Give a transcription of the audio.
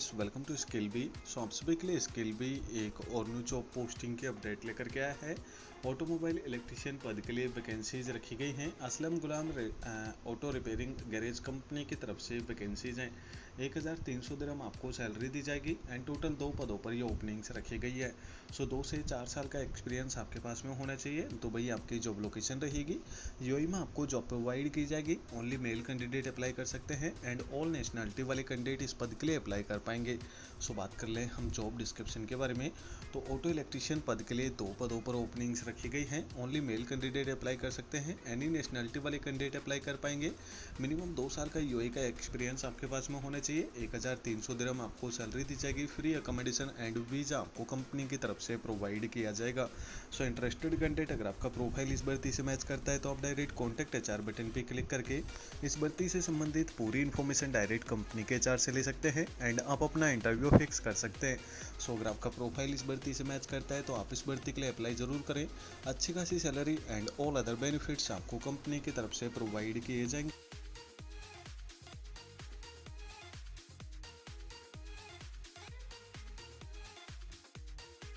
Guys, welcome to Skillbee. So आप सभी के लिए स्किलबी एक और न्यू जॉब पोस्टिंग की अपडेट लेकर के आया है। ऑटोमोबाइल इलेक्ट्रिशियन पद के लिए वैकेंसीज रखी गई हैं। असलम गुलाम ऑटो रिपेयरिंग गैरेज कंपनी की तरफ से वैकेंसीज हैं। 1300 दिरहम आपको सैलरी दी जाएगी एंड टोटल 2 पदों पर ये ओपनिंग्स रखी गई है। सो 2 से 4 साल का एक्सपीरियंस आपके पास में होना चाहिए। तो भाई आपकी जॉब लोकेशन रहेगी यूएई में, आपको जॉब प्रोवाइड की जाएगी। ओनली मेल कैंडिडेट अप्लाई कर सकते हैं एंड ऑल नेशनलिटी वाले कैंडिडेट इस पद के लिए अप्लाई कर पाएंगे। सो बात कर लें हम जॉब डिस्क्रिप्शन के बारे में, तो ऑटो इलेक्ट्रिशियन पद के लिए 2 पदों पर ओपनिंग्स रखी गई हैं। ओनली मेल कैंडिडेट अप्लाई कर सकते हैं, एनी नेशनलिटी वाले कैंडिडेट अप्लाई कर पाएंगे। मिनिमम 2 साल का यूएई का एक्सपीरियंस आपके पास में होना चाहिए। 1300 दिरहम आपको सैलरी दी जाएगी। फ्री अकोमोडेशन एंड वीज़ा आपको कंपनी की तरफ से प्रोवाइड किया जाएगा। सो इंटरेस्टेड कैंडिडेट अगर आपका प्रोफाइल इस भर्ती से मैच करता है तो आप डायरेक्ट कॉन्टैक्ट एचआर बटन पे क्लिक करके इस भर्ती से संबंधित पूरी इन्फॉर्मेशन डायरेक्ट कंपनी के एचआर से ले सकते हैं एंड आप अपना इंटरव्यू फिक्स कर सकते हैं। सो अगर आपका प्रोफाइल इस भर्ती से मैच करता है तो आप इस भर्ती के लिए अप्लाई जरूर करें। अच्छी खासी salary and all other benefits आपको कंपनी की तरफ से प्रोवाइड किए जाएंगे।